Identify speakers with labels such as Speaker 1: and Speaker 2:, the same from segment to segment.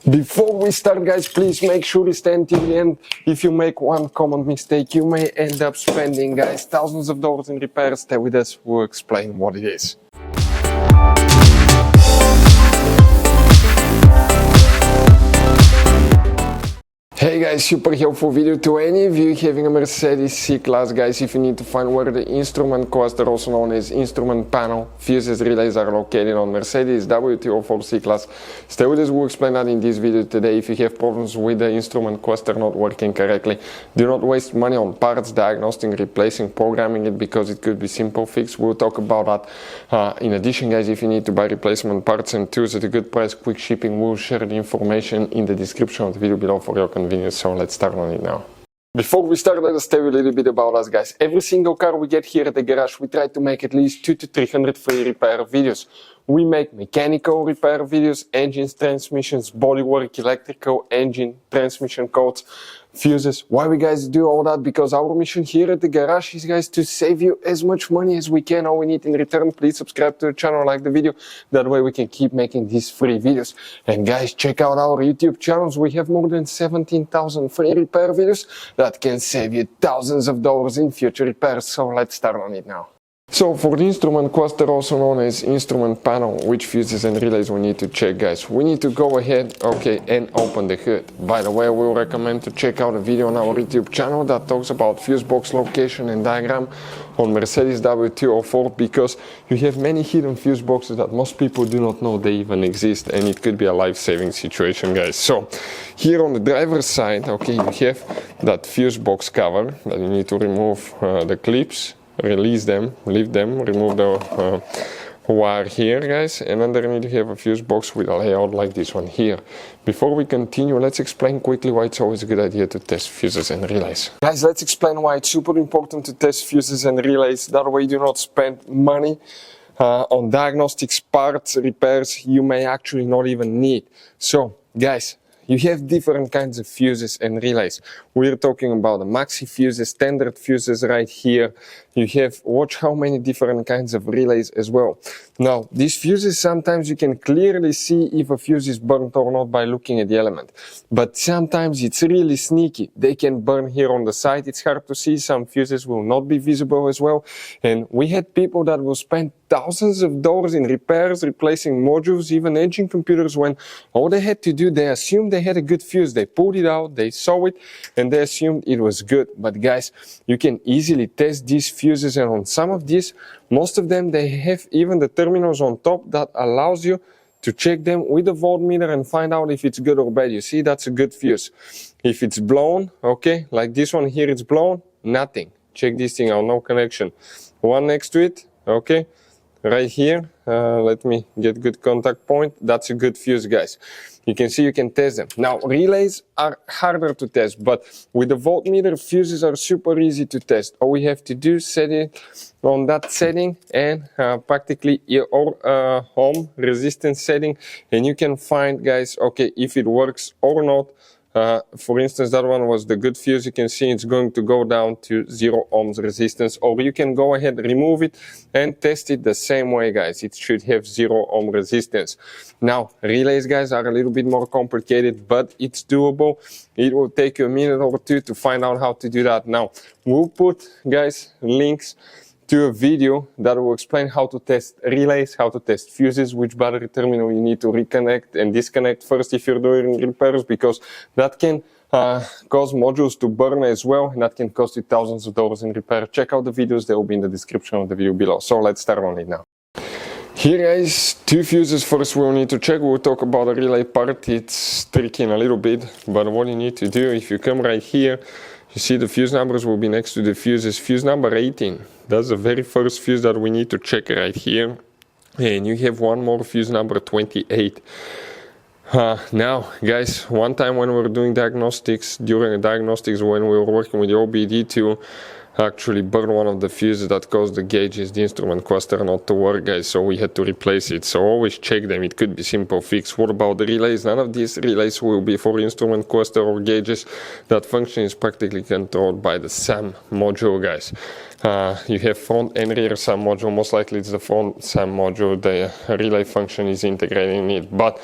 Speaker 1: Before we start, guys, please make sure you stay until the end. If you make one common mistake, you may end up spending, guys, thousands of dollars in repairs. Stay with us, we'll explain what it is. Hey guys, super helpful video to any of you having a Mercedes C-Class, guys. If you need to find where the instrument cluster, also known as instrument panel, fuses, relays are located on Mercedes W204 C-Class. Stay with us, we'll explain that in this video today. If you have problems with the instrument cluster not working correctly, do not waste money on parts, diagnosing, replacing, programming it, because it could be simple fix. We'll talk about that. In addition, guys, if you need to buy replacement parts and tools at a good price, quick shipping, we'll share the information in the description of the video below for your convenience. So let's start on it now. Before we start, let us tell you a little bit about us, guys. Every single car we get here at the garage, we try to make at least 200 to 300 free repair videos. We make mechanical repair videos, engines, transmissions, bodywork, electrical, engine, transmission codes, fuses. Why we guys do all that? Because our mission here at the garage is, guys, to save you as much money as we can. All we need in return, please subscribe to the channel, like the video. That way we can keep making these free videos. And guys, check out our YouTube channels. We have more than 17,000 free repair videos that can save you thousands of dollars in future repairs. So let's start on it now. So for the instrument cluster, also known as instrument panel, which fuses and relays we need to check, guys, we need to go ahead, and open the hood. By the way, we will recommend to check out a video on our YouTube channel that talks about fuse box location and diagram on Mercedes W204, because you have many hidden fuse boxes that most people do not know they even exist, and it could be a life-saving situation, guys. So here on the driver's side, you have that fuse box cover that you need to remove the clips, release them, leave them, remove the wire here, guys, and underneath you have a fuse box with a layout like this one here. Before we continue, let's explain quickly why it's always a good idea to test fuses and relays. Guys, let's explain why it's super important to test fuses and relays. That way you do not spend money on diagnostics, parts, repairs you may actually not even need. So, guys, you have different kinds of fuses and relays. We're talking about the maxi fuses, standard fuses right here. You have, watch how many different kinds of relays as well. Now, these fuses, sometimes you can clearly see if a fuse is burnt or not by looking at the element. But sometimes it's really sneaky. They can burn here on the side. It's hard to see. Some fuses will not be visible as well. And we had people that will spend thousands of dollars in repairs, replacing modules, even engine computers, when all they had to do, they assumed they had a good fuse. They pulled it out, they saw it, and they assumed it was good. But guys, you can easily test these fuses, and on some of these, most of them, they have even the terminals on top that allows you to check them with a voltmeter and find out if it's good or bad. You see, that's a good fuse. If it's blown, like this one here, it's blown, nothing. Check this thing out, no connection. One next to it, right here, let me get good contact point. That's a good fuse, guys. You can see you can test them. Now, relays are harder to test, but with the voltmeter, fuses are super easy to test. All we have to do is set it on that setting and practically your ohm resistance setting, and you can find, guys, if it works or not. For instance, that one was the good fuse. You can see it's going to go down to 0 ohms resistance, or you can go ahead, remove it, and test it the same way, guys. It should have 0 ohm resistance. Now, relays, guys, are a little bit more complicated, but it's doable. It will take you a minute or two to find out how to do that. Now, we'll put, guys, links to a video that will explain how to test relays, how to test fuses, which battery terminal you need to reconnect and disconnect first if you're doing repairs, because that can cause modules to burn as well, and that can cost you thousands of dollars in repair. Check out the videos, they will be in the description of the video below. So let's start on it now. Here, guys, two fuses first we'll need to check. We'll talk about the relay part. It's tricky in a little bit, but what you need to do, if you come right here, you see the fuse numbers will be next to the fuses. Fuse number 18. That's the very first fuse that we need to check right here. And you have one more, fuse number 28. Now, guys, one time when we were doing diagnostics, during the diagnostics when we were working with the OBD tool, actually burned one of the fuses that caused the gauges, the instrument cluster not to work, guys, so we had to replace it. So always check them, it could be simple fix. What about the relays? None of these relays will be for instrument cluster or gauges. That function is practically controlled by the SAM module, guys. You have front and rear SAM module, most likely it's the front SAM module, the relay function is integrated in it, but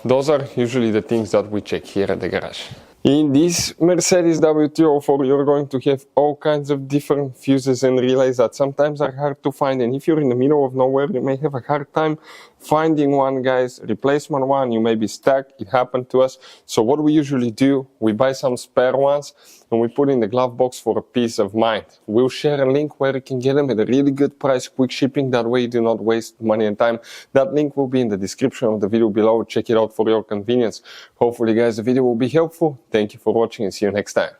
Speaker 1: those are usually the things that we check here at the garage. In this Mercedes W204, you're going to have all kinds of different fuses and relays that sometimes are hard to find, and if you're in the middle of nowhere, you may have a hard time finding one, guys. Replacement one, you may be stuck. It happened to us. So what we usually do, we buy some spare ones and we put in the glove box for a peace of mind. We'll share a link where you can get them at a really good price, quick shipping. That way you do not waste money and time. That link will be in the description of the video below. Check it out for your convenience. Hopefully, guys, the video will be helpful. Thank you for watching and see you next time.